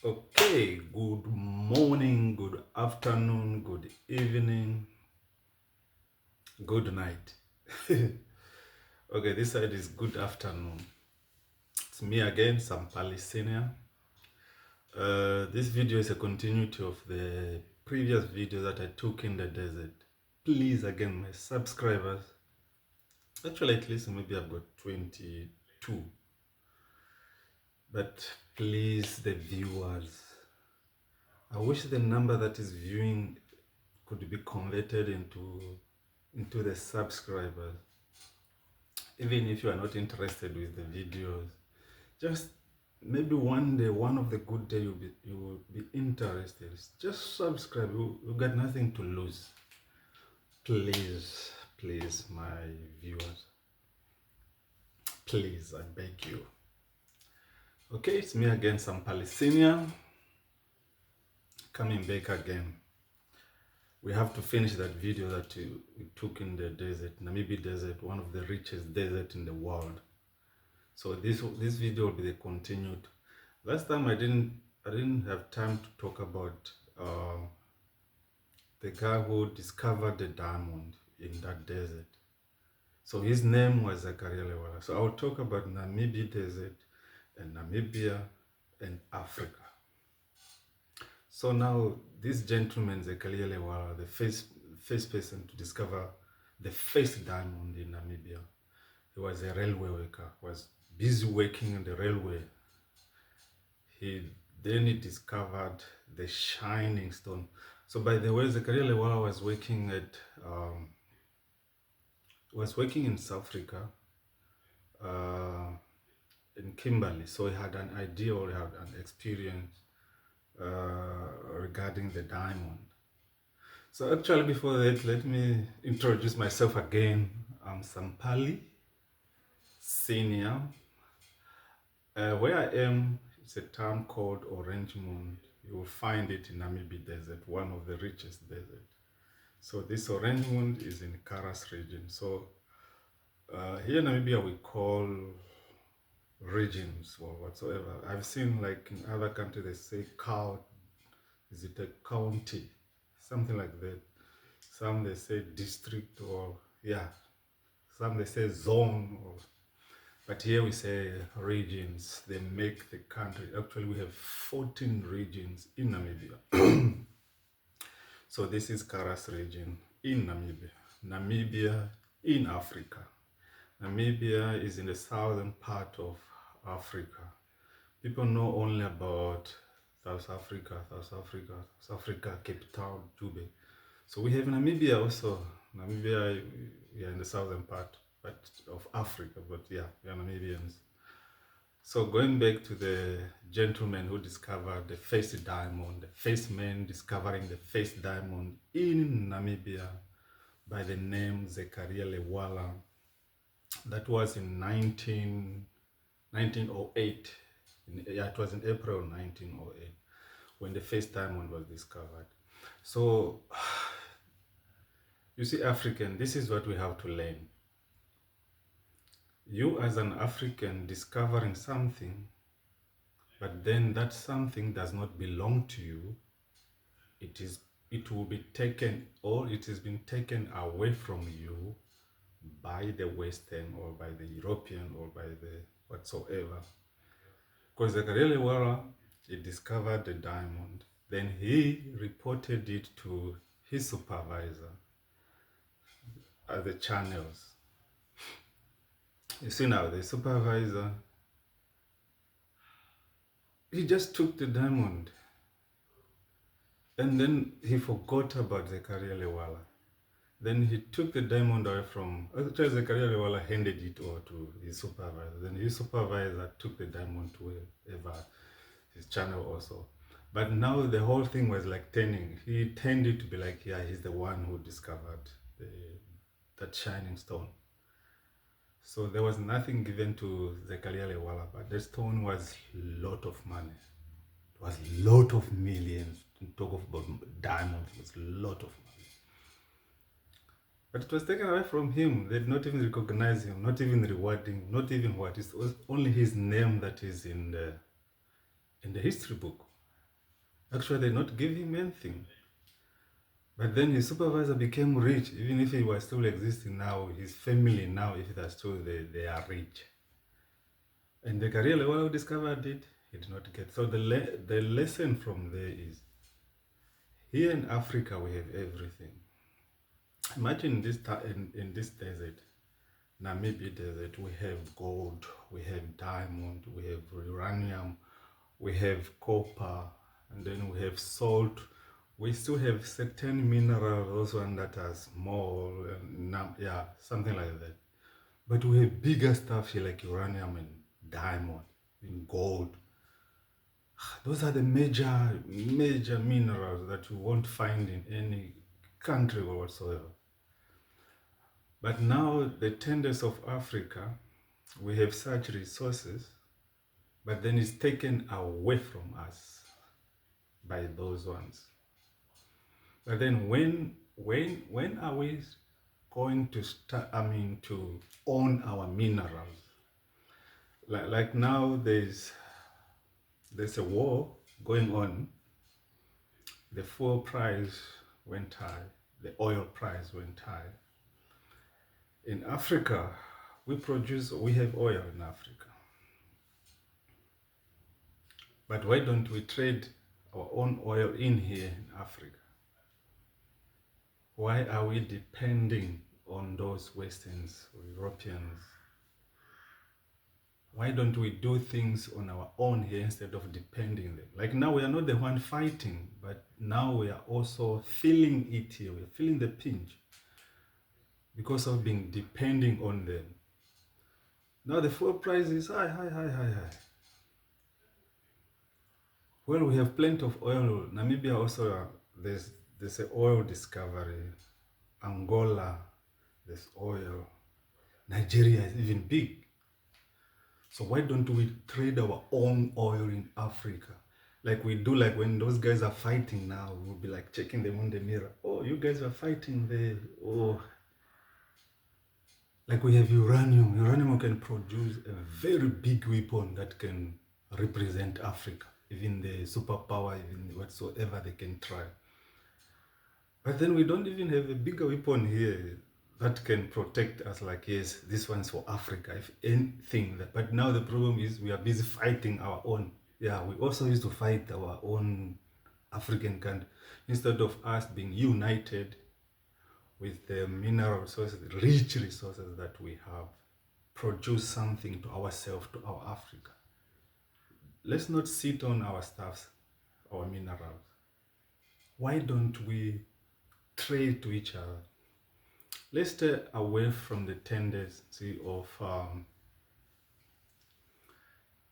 Okay, good morning, good afternoon, good evening, good night. Okay, this side is good afternoon. It's me again, Sam Palestinian. This video is a continuity of the previous video that I took in the desert. Please, again, my subscribers, actually at least maybe I've got 22, but please, the viewers, I wish the number that is viewing could be converted into the subscribers. Even if you are not interested with the videos, just maybe one day, one of the good day you will be interested. Just subscribe. You got nothing to lose. Please, my viewers, please, I beg you. Okay, it's me again, some Palestinian, coming back again. We have to finish that video that we took in the desert, Namibia desert, one of the richest desert in the world. So this video will be the continued. Last time I didn't have time to talk about the guy who discovered the diamond in that desert. So his name was Zakaria Lewala. So I'll talk about Namibia desert and Namibia and Africa. So now this gentleman Zakaria Lewala, the first person to discover the first diamond in Namibia, he was a railway worker, was busy working in the railway. Then he discovered the shining stone. So by the way, Zakaria Lewala was working in South Africa, in Kimberley. So he had an idea or he had an experience regarding the diamond. So actually before that, let me introduce myself again. I'm Sampali Senior. Where I am, it's a town called Orange Moon. You will find it in Namibia desert, one of the richest deserts. So this Orange Moon is in Karas region. So here in Namibia we call regions or whatsoever. I've seen like in other countries they say is it a county? Something like that. Some they say district, or yeah. Some they say zone, but here we say regions. They make the country. Actually, we have 14 regions in Namibia. So this is Karas region in Namibia. Namibia in Africa. Namibia is in the southern part of Africa. People know only about South Africa, Cape Town, Juba. So we have Namibia also. Namibia, we are in the southern part of Africa, but yeah, we are Namibians. So going back to the gentleman who discovered the first diamond, the first man discovering the first diamond in Namibia by the name Zakaria Lewala. That was in 1908. It was in April 1908 when the first diamond was discovered. So you see, African, this is what we have to learn. You as an African discovering something, but then that something does not belong to you. It will be taken, or it has been taken away from you by the Western or by the European or by the whatsoever. Because Zakaria Lewala, he discovered the diamond. Then he reported it to his supervisor at the channels. You see now, the supervisor, he just took the diamond. And then he forgot about Zakaria Lewala. Then he took the diamond away from, actually Zakaria Lewala handed it over to his supervisor. Then his supervisor took the diamond to wherever, his channel also. But now the whole thing was like turning. He tended to be like, yeah, he's the one who discovered that shining stone. So there was nothing given to Zakaria Lewala, but the stone was a lot of money. It was a lot of millions. To talk about diamonds, it was a lot of money. But it was taken away from him. They did not even recognize him, not even rewarding, not even what. It was only his name that is in the history book. Actually, they not give him anything. But then his supervisor became rich, even if he was still existing now. His family now, if they're still there, they are rich. And the career level who discovered it, he did not get. So the lesson from there is, here in Africa we have everything. Imagine this in this desert, Namibia desert, we have gold, we have diamond, we have uranium, we have copper, and then we have salt. We still have certain minerals, those ones that are small, and yeah, something like that. But we have bigger stuff here like uranium and diamond and gold. Those are the major minerals that you won't find in any country whatsoever. But now the tenders of Africa, we have such resources, but then it's taken away from us by those ones. But then when are we going to start, to own our minerals? Like now there's a war going on. The fuel price went high, the oil price went high. In Africa, we have oil in Africa. But why don't we trade our own oil in here in Africa? Why are we depending on those Westerns or Europeans? Why don't we do things on our own here instead of depending them? Like now we are not the one fighting, but now we are also feeling it here. We're feeling the pinch because of being depending on them. Now the fuel price is high. Well, we have plenty of oil. Namibia also, there's an oil discovery. Angola, there's oil. Nigeria is even big. So why don't we trade our own oil in Africa? Like we do, like when those guys are fighting now, we'll be like checking them on the mirror. Oh, you guys are fighting there. Oh, like we have uranium. Uranium can produce a very big weapon that can represent Africa. Even the superpower, even whatsoever they can try. But then we don't even have a bigger weapon here that can protect us, like, yes, this one's for Africa, if anything. But now the problem is we are busy fighting our own. Yeah, we also used to fight our own African country. Instead of us being united with the mineral resources, rich resources that we have, produce something to ourselves, to our Africa. Let's not sit on our stuffs, our minerals. Why don't we trade to each other? Let's stay away from the tendency of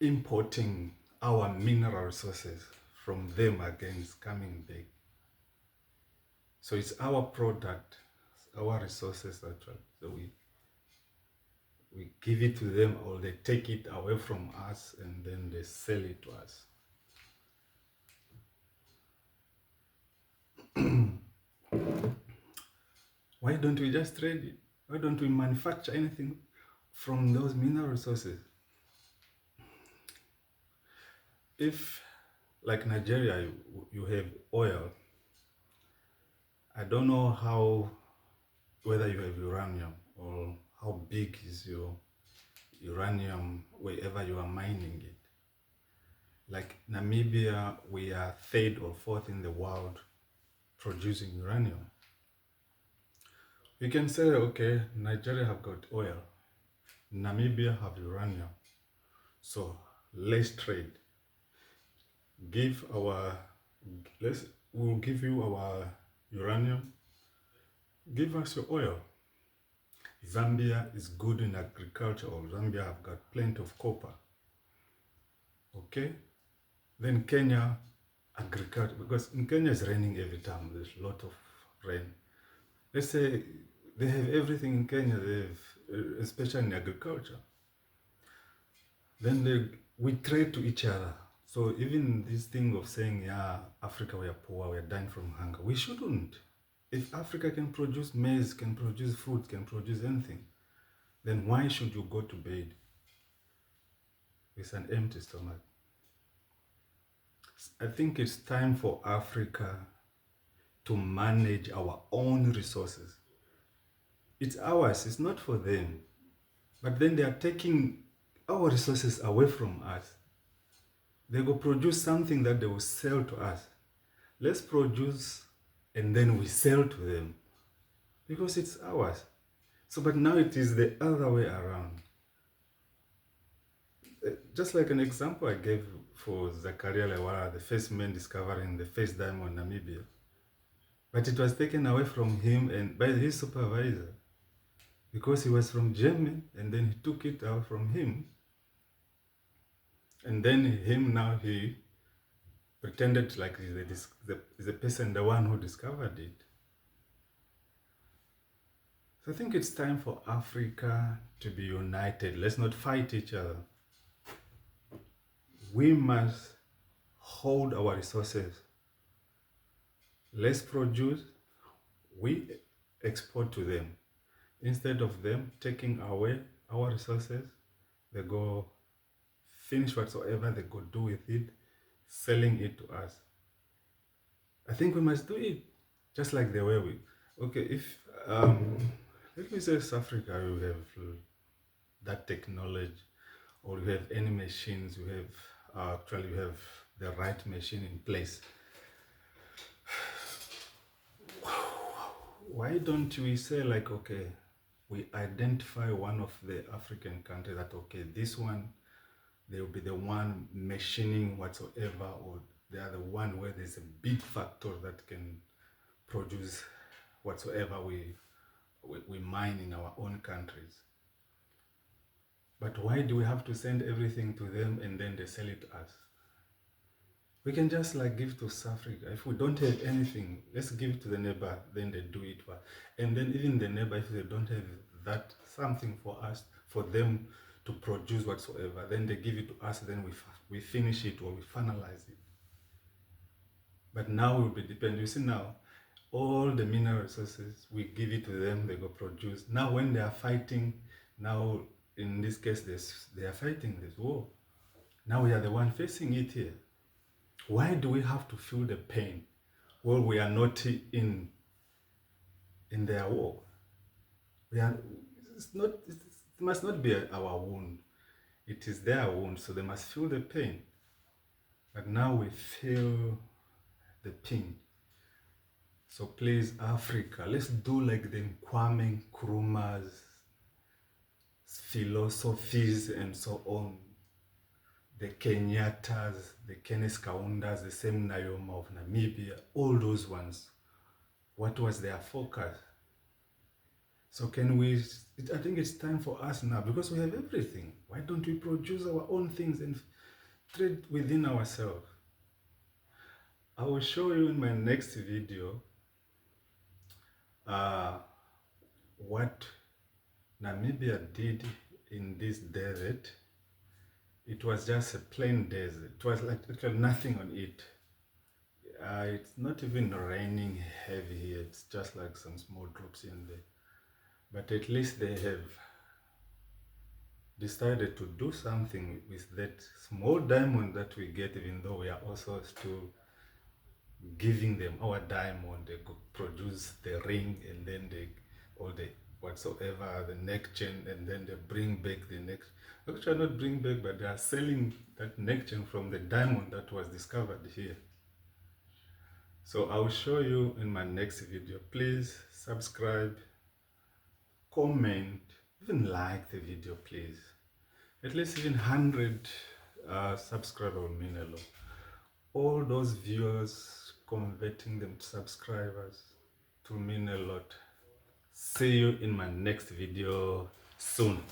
importing our mineral resources from them against coming back. So it's our product, our resources that so we give it to them, or they take it away from us and then they sell it to us. Why don't we just trade it? Why don't we manufacture anything from those mineral resources? If, like Nigeria, you have oil, I don't know whether you have uranium or how big is your uranium wherever you are mining it. Like Namibia, we are third or fourth in the world producing uranium. You can say, okay, Nigeria have got oil, Namibia have uranium, so let's trade. We'll give you our uranium, give us your oil. Zambia is good in agriculture, or Zambia have got plenty of copper. Okay? Then Kenya, agriculture, because in Kenya it's raining every time, there's a lot of rain. Let's say they have everything in Kenya, they have, especially in agriculture. Then we trade to each other. So even this thing of saying, yeah, Africa, we are poor, we are dying from hunger, we shouldn't. If Africa can produce maize, can produce fruit, can produce anything, then why should you go to bed with an empty stomach? I think it's time for Africa to manage our own resources. It's ours, it's not for them. But then they are taking our resources away from us. They go produce something that they will sell to us. Let's produce and then we sell to them because it's ours. So, but now it is the other way around. Just like an example I gave for Zakaria Lewara, the first man discovering the first diamond in Namibia. But it was taken away from him and by his supervisor because he was from Germany, and then he took it out from him. And then he pretended like he's the person, the one who discovered it. So I think it's time for Africa to be united. Let's not fight each other. We must hold our resources. Let's produce, we export to them. Instead of them taking away our resources, they go finish whatsoever they go do with it, selling it to us. I think we must do it just like the way we. Okay, if let me say South Africa, we have that technology, or we have any machines, we have actually we have the right machine in place. Why don't we say like, okay, we identify one of the African countries that, okay, this one, they will be the one machining whatsoever, or they are the one where there's a big factor that can produce whatsoever we mine in our own countries. But why do we have to send everything to them and then they sell it to us? We can just like give to South Africa. If we don't have anything, let's give it to the neighbor, then they do it. And then even the neighbor, if they don't have that something for us, for them to produce whatsoever, then they give it to us, then we finish it or we finalize it. But now we'll be dependent. You see now, all the mineral resources, we give it to them, they go produce. Now when they are fighting, now in this case, they are fighting this war. Now we are the one facing it here. Why do we have to feel the pain? Well, we are not in their war. It must not be our wound. It is their wound, so they must feel the pain. But now we feel the pain. So please, Africa, let's do like the Kwame Nkrumah's philosophies and so on. The Kenyattas, the Kenneth Kaundas, the same Nayoma of Namibia, all those ones. What was their focus? So I think it's time for us now, because we have everything. Why don't we produce our own things and trade within ourselves? I will show you in my next video what Namibia did in this desert. It was just a plain desert. It was like nothing on it. It's not even raining heavy here. It's just like some small drops in there. But at least they have decided to do something with that small diamond that we get, even though we are also still giving them our diamond. They produce the ring, and then all the whatsoever, the neck chain, and then they bring back the neck. Actually not bring back, but they are selling that neck chain from the diamond that was discovered here. So I will show you in my next video. Please subscribe, comment, even like the video, please. At least even 100 subscribers will mean a lot. All those viewers, converting them to subscribers to mean a lot. See you in my next video soon.